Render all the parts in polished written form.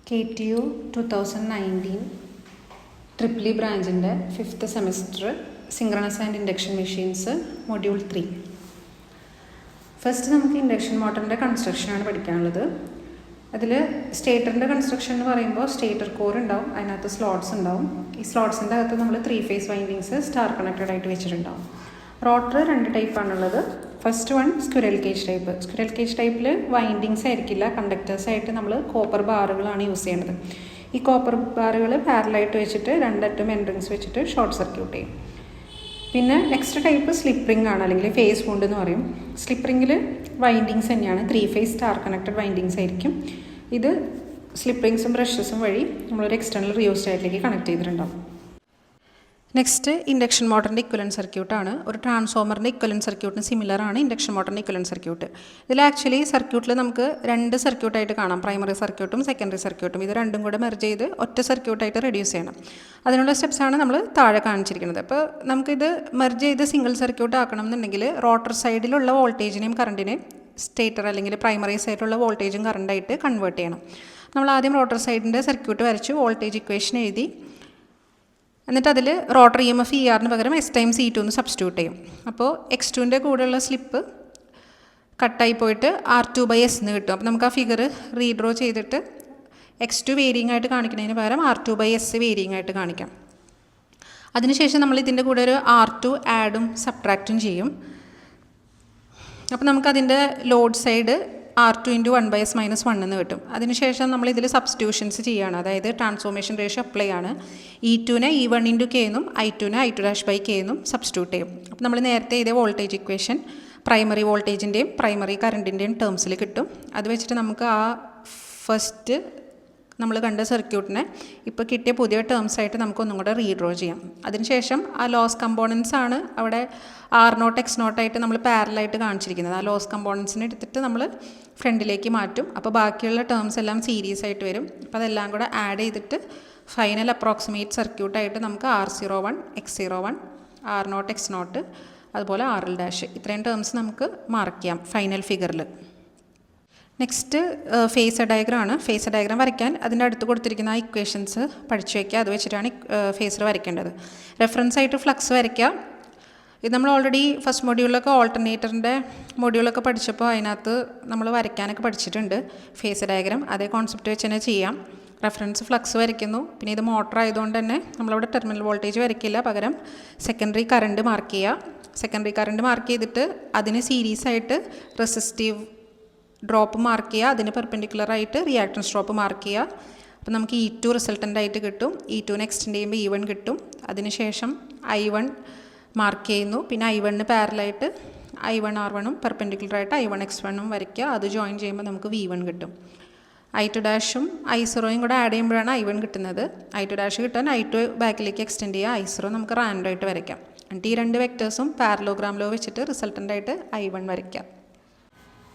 KTU 2019 triple E ബ്രാഞ്ചിൻ്റെ 5th semester synchronous and induction machines module 3. First നമുക്ക് induction മോട്ടറിൻ്റെ കൺസ്ട്രക്ഷനാണ് പഠിക്കാനുള്ളത്. അതിൽ സ്റ്റേറ്ററിൻ്റെ കൺസ്ട്രക്ഷൻ എന്ന് പറയുമ്പോൾ സ്റ്റേറ്റർ കോർ ഉണ്ടാവും, അതിനകത്ത് സ്ലോട്ട്സ് ഉണ്ടാവും. ഈ സ്ലോട്ട്സിൻ്റെ അകത്ത് നമ്മൾ 3 phase വൈൻഡിങ്സ് സ്റ്റാർ കണക്റ്റഡ് ആയിട്ട് വെച്ചിട്ടുണ്ടാവും. റോട്ടർ 2 ടൈപ്പാണുള്ളത്. First one squirrel cage type. Squirrel cage ടൈപ്പിൽ വൈൻഡിങ്സ് ആയിരിക്കില്ല, കണ്ടക്ടേഴ്സ് ആയിട്ട് നമ്മൾ കോപ്പർ ബാറുകളാണ് യൂസ് ചെയ്യുന്നത്. ഈ കോപ്പർ ബാറുകൾ പാരലായിട്ട് വെച്ചിട്ട് 2 അറ്റം എൻട്രൻസ് വെച്ചിട്ട് ഷോർട്ട് സർക്യൂട്ട് ചെയ്യും. പിന്നെ നെക്സ്റ്റ് ടൈപ്പ് സ്ലിപ്പ് റിംഗ് ആണ്, അല്ലെങ്കിൽ ഫേസ് വൂണ്ട് എന്ന് പറയും. സ്ലിപ്പ് റിംഗിൽ വൈൻഡിങ്സ് തന്നെയാണ്, 3 phase സ്റ്റാർ കണക്റ്റഡ് വൈൻഡിങ്സ് ആയിരിക്കും. ഇത് സ്ലിപ്പ് റിംഗ്സും ബ്രഷസും വഴി നമ്മളൊരു എക്സ്റ്റേണൽ റിയോസ്റ്റേറ്റിലേക്ക് കണക്ട് ചെയ്തിട്ടുണ്ടാവും. നെക്സ്റ്റ് ഇൻഡക്ഷൻ മോട്ടറിൻ്റെ ഇക്വലൻറ്റ് സർക്യൂട്ടാണ്. ഒരു ട്രാൻസ്ഫോമറിൻ്റെ ഇക്വലൻറ്റ് സർക്യൂട്ടിന് സിമിലർ ആണ് ഇൻഡക്ഷൻ മോട്ടറിൻ്റെ ഇക്വലൻറ്റ് സർക്യൂട്ട്. ഇതിൽ ആക്ച്വലി സർക്യൂട്ടിൽ നമുക്ക് 2 സർക്യൂട്ടായിട്ട് കാണാം, പ്രൈമറി സർക്യൂട്ടും സെക്കൻഡറി സർക്യൂട്ടും. ഇത് രണ്ടും കൂടെ മെർജ് ചെയ്ത് ഒറ്റ സർക്യൂട്ടായിട്ട് റെഡ്യൂസ് ചെയ്യണം. അതിനുള്ള സ്റ്റെപ്സാണ് നമ്മൾ താഴെ കാണിച്ചിരിക്കുന്നത്. അപ്പോൾ നമുക്കിത് മെർജ് ചെയ്ത് സിംഗിൾ സർക്യൂട്ട് ആക്കണം എന്നുണ്ടെങ്കിൽ റോട്ടർ സൈഡിലുള്ള വോൾട്ടേജിനെയും കറണ്ടിനെയും സ്റ്റേറ്റർ അല്ലെങ്കിൽ പ്രൈമറി സൈഡിലുള്ള വോൾട്ടേജും കറണ്ടായിട്ട് കൺവേർട്ട് ചെയ്യണം. നമ്മൾ ആദ്യം റോട്ടർ സൈഡിൻ്റെ സർക്യൂട്ട് വരച്ച് വോൾട്ടേജ് ഇക്വേഷൻ എഴുതി, എന്നിട്ട് അതിൽ റോട്ടർ EMF ERന് പകരം S times E2 എന്ന് സബ്സ്റ്റിറ്റ്യൂട്ട് ചെയ്യും. അപ്പോൾ X2ൻ്റെ കൂടെയുള്ള സ്ലിപ്പ് കട്ടായി പോയിട്ട് R2/S എന്ന് കിട്ടും. അപ്പോൾ നമുക്ക് ആ ഫിഗർ റീഡ്രോ ചെയ്തിട്ട് X2 വേരിയിങ് ആയിട്ട് കാണിക്കുന്നതിന് പകരം R2/S വേരിയിങ് ആയിട്ട് കാണിക്കാം. അതിനുശേഷം നമ്മൾ ഇതിൻ്റെ കൂടെ ഒരു R2 ആഡും സബ്ട്രാക്റ്റും ചെയ്യും. അപ്പോൾ നമുക്കതിൻ്റെ ലോഡ് സൈഡ് R2 × 1/S - 1 എന്ന് കിട്ടും. അതിനുശേഷം നമ്മൾ ഇതിൽ സബ്സ്റ്റിറ്റ്യൂഷൻസ് ചെയ്യുകയാണ്, അതായത് ട്രാൻസ്ഫോർമേഷൻ റേഷ്യോ അപ്ലൈ ആണ്. E2നെ E1 × K എന്നും I2നെ I2'/K എന്നും സബ്സ്റ്റിറ്റ്യൂട്ട് ചെയ്യും. അപ്പോൾ നമ്മൾ നേരത്തെ ഇതേ വോൾട്ടേജ് ഇക്വേഷൻ പ്രൈമറി വോൾട്ടേജിൻ്റെയും പ്രൈമറി കറണ്ടിൻ്റെയും ടേംസിൽ കിട്ടും. അത് വെച്ചിട്ട് നമുക്ക് ആ ഫസ്റ്റ് നമ്മൾ കണ്ട സർക്യൂട്ടിനെ ഇപ്പോൾ കിട്ടിയ പുതിയ ടേംസായിട്ട് നമുക്കൊന്നും കൂടെ റീഡ്രോ ചെയ്യാം. അതിനുശേഷം ആ ലോസ് കമ്പോണൻസ് ആണ് അവിടെ R0 X0 ആയിട്ട് നമ്മൾ പാരലായിട്ട് കാണിച്ചിരിക്കുന്നത്. ആ ലോസ് കമ്പോണൻസിനെ എടുത്തിട്ട് നമ്മൾ ഫ്രണ്ടിലേക്ക് മാറ്റും. അപ്പോൾ ബാക്കിയുള്ള ടേംസ് എല്ലാം സീരീസ് ആയിട്ട് വരും. അപ്പോൾ അതെല്ലാം കൂടെ ആഡ് ചെയ്തിട്ട് ഫൈനൽ അപ്രോക്സിമേറ്റ് സർക്യൂട്ടായിട്ട് നമുക്ക് R01 X01 R0 X0 അതുപോലെ RL' ഇത്രയും ടേംസ് നമുക്ക് മാർക്ക് ചെയ്യാം ഫൈനൽ ഫിഗറിൽ. നെക്സ്റ്റ് ഫേസർ ഡയഗ്രം ആണ്. ഫേസർ ഡയഗ്രം വരയ്ക്കാൻ അതിൻ്റെ അടുത്ത് കൊടുത്തിരിക്കുന്ന ആ ഇക്വേഷൻസ് പഠിച്ചു വയ്ക്കുക. അത് വെച്ചിട്ടാണ് ഫേസർ വരയ്ക്കേണ്ടത്. റെഫറൻസ് ആയിട്ട് ഫ്ലക്സ് വരയ്ക്കുക. ഇത് നമ്മൾ ഓൾറെഡി ഫസ്റ്റ് മൊഡ്യൂളിലൊക്കെ ഓൾട്ടർനേറ്ററിൻ്റെ മൊഡ്യൂളൊക്കെ പഠിച്ചപ്പോൾ അതിനകത്ത് നമ്മൾ വരയ്ക്കാനൊക്കെ പഠിച്ചിട്ടുണ്ട് ഫേസർ ഡയഗ്രം. അതേ കോൺസെപ്റ്റ് വെച്ച് തന്നെ ചെയ്യാം. റെഫറൻസ് ഫ്ലക്സ് വരയ്ക്കുന്നു. പിന്നെ ഇത് മോട്ടർ ആയതുകൊണ്ട് തന്നെ നമ്മളവിടെ ടെർമിനൽ വോൾട്ടേജ് വരയ്ക്കില്ല, പകരം സെക്കൻഡറി കറണ്ട് മാർക്ക് ചെയ്യുക. സെക്കൻഡറി കറണ്ട് മാർക്ക് ചെയ്തിട്ട് അതിന് സീരീസായിട്ട് റെസിസ്റ്റീവ് ഡ്രോപ്പ് മാർക്ക് ചെയ്യുക, അതിന് പെർപെൻഡിക്കുലറായിട്ട് റിയാക്ടൻസ് ഡ്രോപ്പ് മാർക്ക് ചെയ്യുക. അപ്പോൾ നമുക്ക് E2 റിസൾട്ടൻ്റ് ആയിട്ട് കിട്ടും. E2നെ എക്സ്റ്റെൻഡ് ചെയ്യുമ്പോൾ E1 കിട്ടും. അതിനുശേഷം I1 മാർക്ക് ചെയ്യുന്നു. പിന്നെ I1ന് പാരലായിട്ട് I1 R1ഉം പെർപെൻഡിക്കുലറായിട്ട് I1 X1ഉം വരയ്ക്കുക. അത് ജോയിൻ ചെയ്യുമ്പോൾ നമുക്ക് V1 കിട്ടും. I2' I0യും കൂടെ ആഡ് ചെയ്യുമ്പോഴാണ് I1 കിട്ടുന്നത്. I2' കിട്ടാൻ I2 ബാക്കിലേക്ക് എക്സ്റ്റെൻഡ് ചെയ്യുക, I0 നമുക്ക് റാൻഡം ആയിട്ട് വരയ്ക്കാം. എന്നിട്ട് ഈ 2 വെക്ടേഴ്സും പാരലോഗ്രാം ലോ വെച്ചിട്ട് റിസൾട്ടൻ്റ് ആയിട്ട് I1 വരയ്ക്കാം.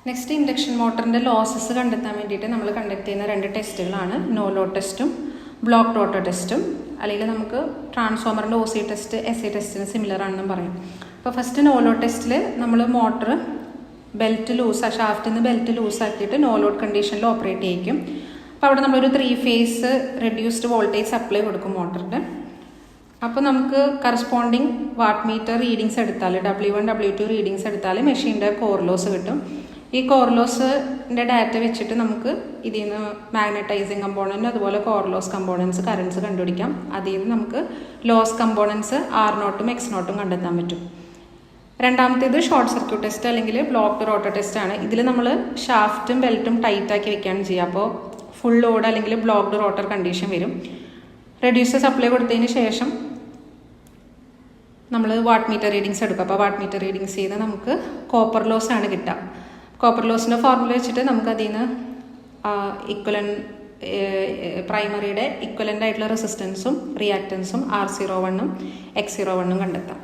നെക്സ്റ്റ് ഇൻഡക്ഷൻ മോട്ടറിൻ്റെ ലോസസ് കണ്ടെത്താൻ വേണ്ടിയിട്ട് നമ്മൾ കണ്ടക്ട് ചെയ്യുന്ന 2 ടെസ്റ്റുകളാണ് നോ ലോഡ് ടെസ്റ്റും ബ്ലോക്ക് റോട്ടർ ടെസ്റ്റും. അല്ലെങ്കിൽ നമുക്ക് ട്രാൻസ്ഫോമറിൻ്റെ OC ടെസ്റ്റ് SI ടെസ്റ്റിന് സിമിലർ ആണെന്നും പറയും. അപ്പോൾ ഫസ്റ്റ് നോ ലോഡ് ടെസ്റ്റിൽ നമ്മൾ മോട്ടർ ബെൽറ്റ് ഷാഫ്റ്റിൽ നിന്ന് ബെൽറ്റ് ലൂസാക്കിയിട്ട് നോ ലോഡ് കണ്ടീഷനിൽ ഓപ്പറേറ്റ് ചെയ്യിക്കും. അപ്പോൾ അവിടെ നമ്മളൊരു 3 phase റെഡ്യൂസ്ഡ് വോൾട്ടേജ് സപ്ലൈ കൊടുക്കും മോട്ടറിന്. അപ്പോൾ നമുക്ക് കറസ്പോണ്ടിങ് വാട്ട് മീറ്റർ റീഡിങ്സ് എടുത്താൽ W1 W2 റീഡിങ്സ് എടുത്താൽ മെഷീൻ്റെ കോർ ലോസ് കിട്ടും. ഈ കോർ ലോസിൻ്റെ ഡാറ്റ വെച്ചിട്ട് നമുക്ക് ഇതിൽ നിന്ന് മാഗ്നറ്റൈസിങ് കമ്പോണൻറ്റ് അതുപോലെ കോർ ലോസ് കമ്പോണൻസ് കറൻസ് കണ്ടുപിടിക്കാം. അതിൽ നിന്ന് നമുക്ക് ലോസ് കമ്പോണൻസ് R0ഉം X0ഉം കണ്ടെത്താൻ പറ്റും. രണ്ടാമത്തേത് ഷോർട്ട് സർക്യൂട്ട് ടെസ്റ്റ് അല്ലെങ്കിൽ ബ്ലോക്ക് റോട്ടർ ടെസ്റ്റ് ആണ്. ഇതിൽ നമ്മൾ ഷാഫ്റ്റും ബെൽറ്റും ടൈറ്റാക്കി വെക്കുകയാണ് ചെയ്യുക. അപ്പോൾ ഫുൾ ലോഡ് അല്ലെങ്കിൽ ബ്ലോക്ക്ഡ് റോട്ടർ കണ്ടീഷൻ വരും. റെഡ്യൂസർ സപ്ലൈ കൊടുത്തതിന് ശേഷം നമ്മൾ വാട്ട് മീറ്റർ റീഡിങ്സ് എടുക്കും. അപ്പോൾ വാട്ട് മീറ്റർ റീഡിങ്സ് ചെയ്ത് നമുക്ക് കോപ്പർ ലോസ് ആണ് കിട്ടുക. കോപ്പർ ലോസിൻ്റെ ഫോർമുല വെച്ചിട്ട് നമുക്ക് അതിൽ നിന്ന് പ്രൈമറിയുടെ ഇക്വലൻ്റ് ആയിട്ടുള്ള റെസിസ്റ്റൻസും റിയാക്റ്റൻസും R01ഉം X01ഉം കണ്ടെത്താം.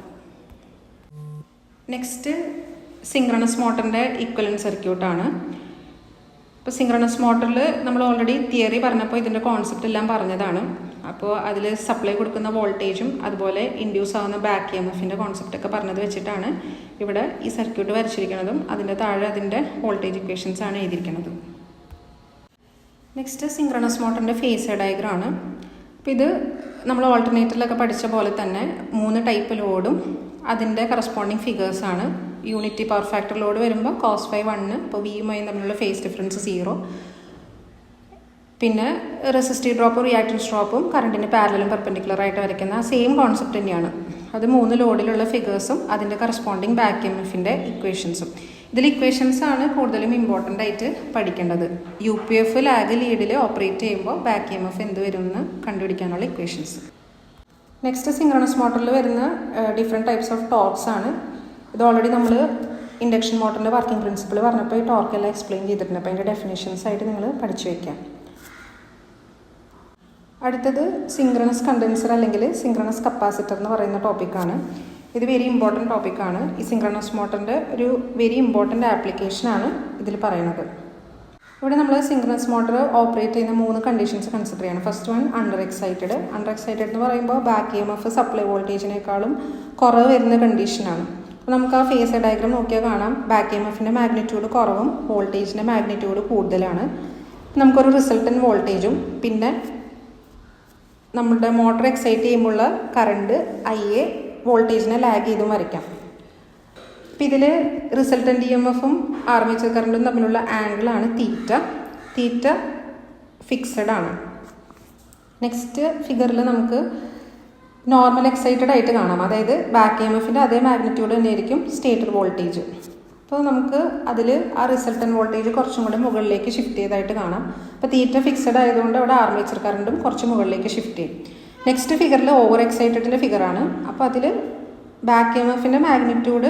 നെക്സ്റ്റ് സിങ്ക്രണസ് മോട്ടറിൻ്റെ ഇക്വലൻറ്റ് സർക്യൂട്ടാണ്. ഇപ്പോൾ സിങ്ക്രണസ് മോട്ടറിൽ നമ്മൾ ഓൾറെഡി തിയറി പറഞ്ഞപ്പോൾ ഇതിൻ്റെ കോൺസെപ്റ്റ് എല്ലാം പറഞ്ഞതാണ്. അപ്പോൾ അതിൽ സപ്ലൈ കൊടുക്കുന്ന വോൾട്ടേജും അതുപോലെ ഇൻഡ്യൂസ് ആവുന്ന ബാക്ക് EMFൻ്റെ കോൺസെപ്റ്റൊക്കെ പറഞ്ഞത് വെച്ചിട്ടാണ് ഇവിടെ ഈ സർക്യൂട്ട് വരച്ചിരിക്കുന്നതും അതിൻ്റെ താഴെ അതിൻ്റെ വോൾട്ടേജ് ഇക്വേഷൻസ് ആണ് എഴുതിയിരിക്കുന്നത്. നെക്സ്റ്റ് സിങ്ക്രണസ് മോട്ടറിൻ്റെ ഫേസർ ഡയഗ്രം ആണ്. അപ്പോൾ ഇത് നമ്മൾ ഓൾട്ടർനേറ്ററിലൊക്കെ പഠിച്ച പോലെ തന്നെ 3 ടൈപ്പ് ലോഡും അതിൻ്റെ കറസ്പോണ്ടിങ് ഫിഗേഴ്സാണ്. യൂണിറ്റി പവർ ഫാക്ടർ ലോഡ് വരുമ്പോൾ cos phi 1, ഇപ്പോൾ വിയുമായി തമ്മിലുള്ള ഫേസ് ഡിഫറൻസ് 0. പിന്നെ റെസിസ്റ്റീവ് ഡ്രോപ്പും റിയാക്റ്റൻസ് ഡ്രോപ്പും കറണ്ടിന് പാരലലും പെർപെൻഡിക്കുലറായിട്ട് വരയ്ക്കുന്ന സെയിം കോൺസെപ്റ്റ് തന്നെയാണ്. അത് 3 ലോഡിലുള്ള ഫിഗേഴ്സും അതിൻ്റെ കറസ്പോണ്ടിങ് ബാക്ക് എംഎഫിൻ്റെ ഇക്വേഷൻസും. ഇതിൽ ഇക്വേഷൻസ് ആണ് കൂടുതലും ഇമ്പോർട്ടൻ്റ് ആയിട്ട് പഠിക്കേണ്ടത്. UPF ലാഗ് ലീഡിൽ ഓപ്പറേറ്റ് ചെയ്യുമ്പോൾ ബാക്ക് എംഎഫ് എന്ത് വരും എന്ന് കണ്ടുപിടിക്കാനുള്ള ഇക്വേഷൻസ്. നെക്സ്റ്റ് സിങ്ക്രണസ് മോട്ടറിൽ വരുന്ന ഡിഫറെൻറ്റ് ടൈപ്സ് ഓഫ് ടോർക്സ് ആണ്. ഇത് ഓൾറെഡി നമ്മൾ ഇൻഡക്ഷൻ മോട്ടറിൻ്റെ വർക്കിംഗ് പ്രിൻസിപ്പിൾ പറഞ്ഞപ്പോൾ ഈ ടോർക്കെല്ലാം എക്സ്പ്ലെയിൻ ചെയ്തിട്ടുണ്ട്. അപ്പോൾ അതിൻ്റെ ഡെഫിനേഷൻസ് ആയിട്ട് നിങ്ങൾ പഠിച്ചു വയ്ക്കാം. അടുത്തത് സിങ്ക്രണസ് കണ്ടൻസർ അല്ലെങ്കിൽ സിങ്ക്രണസ് കപ്പാസിറ്റർ എന്ന് പറയുന്ന ടോപ്പിക്കാണ്. ഇത് വെരി ഇമ്പോർട്ടൻറ്റ് ടോപ്പിക്കാണ്. ഈ സിങ്ക്രണസ് മോട്ടറിൻ്റെ ഒരു വെരി ഇമ്പോർട്ടൻ്റ് ആപ്ലിക്കേഷനാണ് ഇതിൽ പറയുന്നത്. ഇവിടെ നമ്മൾ സിങ്ക്രണസ് മോട്ടർ ഓപ്പറേറ്റ് ചെയ്യുന്ന 3 കണ്ടീഷൻസ് കൺസിഡർ ചെയ്യണം. First one under excited. Under excited എന്ന് പറയുമ്പോൾ ബാക്ക് EMF സപ്ലൈ വോൾട്ടേജിനേക്കാളും കുറവ് വരുന്ന കണ്ടീഷനാണ്. അപ്പോൾ നമുക്ക് ആ ഫേസർ ഡയഗ്രം നോക്കിയാൽ കാണാം ബാക്ക് EMFൻ്റെ മാഗ്നിറ്റ്യൂഡ് കുറവും വോൾട്ടേജിൻ്റെ മാഗ്നിറ്റ്യൂഡ് കൂടുതലാണ്. നമുക്കൊരു റിസൾട്ടൻറ്റ് വോൾട്ടേജും പിന്നെ നമ്മുടെ മോട്ടർ എക്സൈറ്റ് ചെയ്യുമ്പോഴുള്ള കറണ്ട് IA വോൾട്ടേജിനെ ലാഗ് ചെയ്തും വരയ്ക്കാം. അപ്പം ഇതിൽ റിസൾട്ടൻ്റ് EMFും ആർമേച്ചർ കറണ്ടും തമ്മിലുള്ള ആംഗിളാണ് തീറ്റ ഫിക്സഡ് ആണ്. നെക്സ്റ്റ് ഫിഗറിൽ നമുക്ക് നോർമൽ എക്സൈറ്റഡ് ആയിട്ട് കാണാം. അതായത് ബാക്ക് EMFൻ്റെ അതേ മാഗ്നിറ്റ്യൂഡ് തന്നെയായിരിക്കും സ്റ്റേറ്റർ വോൾട്ടേജ്. അപ്പോൾ നമുക്ക് അതിൽ ആ റിസൾട്ടൻ്റ് വോൾട്ടേജ് കുറച്ചും കൂടെ മുകളിലേക്ക് ഷിഫ്റ്റ് ചെയ്തായിട്ട് കാണാം. അപ്പോൾ തീറ്റ ഫിക്സഡ് ആയതുകൊണ്ട് അവിടെ ആർമേച്ചർ കറണ്ടും കുറച്ച് മുകളിലേക്ക് ഷിഫ്റ്റ് ചെയ്യും. നെക്സ്റ്റ് ഫിഗറിൽ ഓവർ എക്സൈറ്റഡിൻ്റെ ഫിഗറാണ്. അപ്പോൾ അതിൽ ബാക്ക് EMFൻ്റെ മാഗ്നിറ്റ്യൂഡ്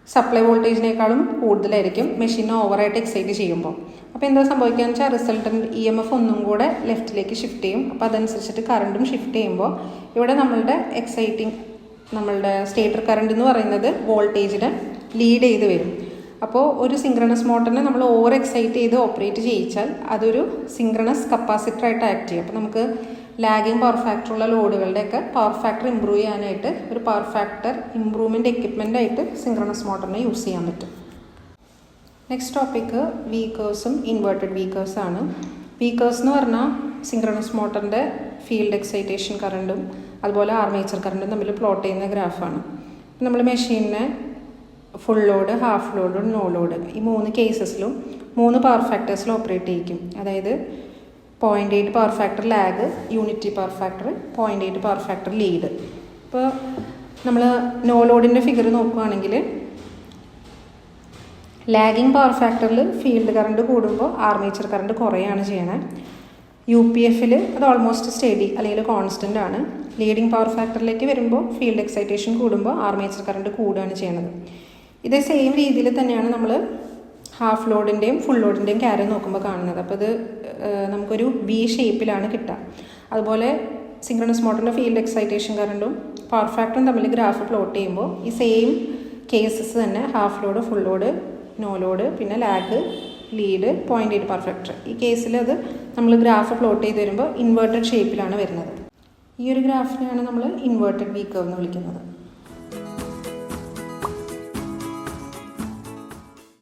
സപ്ലൈ വോൾട്ടേജിനേക്കാളും കൂടുതലായിരിക്കും മെഷീനെ ഓവറായിട്ട് എക്സൈറ്റ് ചെയ്യുമ്പോൾ. അപ്പോൾ എന്താ സംഭവിക്കുകയെന്ന് വെച്ചാൽ റിസൾട്ടൻ്റ് EMF ഒന്നും കൂടെ ലെഫ്റ്റിലേക്ക് ഷിഫ്റ്റ് ചെയ്യും. അപ്പോൾ അതനുസരിച്ചിട്ട് കറണ്ടും ഷിഫ്റ്റ് ചെയ്യുമ്പോൾ ഇവിടെ നമ്മളുടെ സ്റ്റേറ്റർ കറണ്ട് എന്ന് പറയുന്നത് വോൾട്ടേജിനെ ലീഡ് ചെയ്ത് വരും. അപ്പോൾ ഒരു സിങ്ക്രണസ് മോട്ടറിനെ നമ്മൾ ഓവർ എക്സൈറ്റ് ചെയ്ത് ഓപ്പറേറ്റ് ചെയ്യിച്ചാൽ അതൊരു സിങ്ക്രണസ് കപ്പാസിറ്ററായിട്ട് ആക്ട് ചെയ്യും. അപ്പോൾ നമുക്ക് ലാഗിങ് പവർ ഫാക്ടറുള്ള ലോഡുകളുടെയൊക്കെ പവർ ഫാക്ടർ ഇമ്പ്രൂവ് ചെയ്യാനായിട്ട് ഒരു പവർ ഫാക്ടർ ഇമ്പ്രൂവ്മെൻറ്റ് എക്യുപ്മെൻ്റായിട്ട് സിങ്ക്രണസ് മോട്ടറിനെ യൂസ് ചെയ്യാൻ പറ്റും. നെക്സ്റ്റ് ടോപ്പിക്ക് വീക്കേഴ്സും ഇൻവേർട്ടഡ് വീക്കേഴ്സാണ്. വീക്കേഴ്സ് എന്ന് പറഞ്ഞാൽ സിങ്ക്രണസ് മോട്ടറിൻ്റെ ഫീൽഡ് എക്സൈറ്റേഷൻ കറണ്ടും അതുപോലെ ആർമേച്ചർ കറണ്ടും തമ്മിൽ പ്ലോട്ട് ചെയ്യുന്ന ഗ്രാഫാണ്. നമ്മൾ മെഷീനിനെ full load, half load, no load ഈ 3 കേസസിലും 3 പവർ ഫാക്ടേഴ്സിൽ ഓപ്പറേറ്റ് ചെയ്യിക്കും. അതായത് 0.8 power factor lag, unity power factor, 0.8 power factor lead. ഇപ്പോൾ നമ്മൾ നോ ലോഡിൻ്റെ ഫിഗർ നോക്കുകയാണെങ്കിൽ ലാഗിങ് പവർ ഫാക്ടറിൽ ഫീൽഡ് കറണ്ട് കൂടുമ്പോൾ ആർമേച്ചർ കറണ്ട് കുറയാണ് ചെയ്യണത്. UPFൽ അത് ഓൾമോസ്റ്റ് സ്റ്റഡി അല്ലെങ്കിൽ കോൺസ്റ്റൻ്റ് ആണ്. ലീഡിങ് പവർ ഫാക്ടറിലേക്ക് വരുമ്പോൾ ഫീൽഡ് എക്സൈറ്റേഷൻ കൂടുമ്പോൾ ആർമേച്ചർ കറണ്ട് കൂടുകയാണ് ചെയ്യണത്. ഇതേ സെയിം രീതിയിൽ തന്നെയാണ് നമ്മൾ ഹാഫ് ലോഡിൻ്റെയും ഫുൾ ലോഡിൻ്റെയും ക്യാരി നോക്കുമ്പോൾ കാണുന്നത്. അപ്പോൾ ഇത് നമുക്കൊരു V ഷേപ്പിലാണ് കിട്ടുക. അതുപോലെ സിങ്ക്രണസ് മോട്ടറിൻ്റെ ഫീൽഡ് എക്സൈറ്റേഷൻ കറണ്ടും പവർ ഫാക്ടറും തമ്മിൽ ഗ്രാഫ് പ്ലോട്ട് ചെയ്യുമ്പോൾ ഈ സെയിം കേസസ് തന്നെ half load, full load, no load, പിന്നെ ലാഗ്, ലീഡ്, 0.8 പവർ ഫാക്ടർ ഈ കേസിൽ അത് നമ്മൾ ഗ്രാഫ് പ്ലോട്ട് ചെയ്ത് വരുമ്പോൾ ഇൻവേർട്ടഡ് ഷേപ്പിലാണ് വരുന്നത്. ഈ ഒരു ഗ്രാഫിനെയാണ് നമ്മൾ ഇൻവേർട്ടഡ് വീക്കർ എന്ന് വിളിക്കുന്നത്.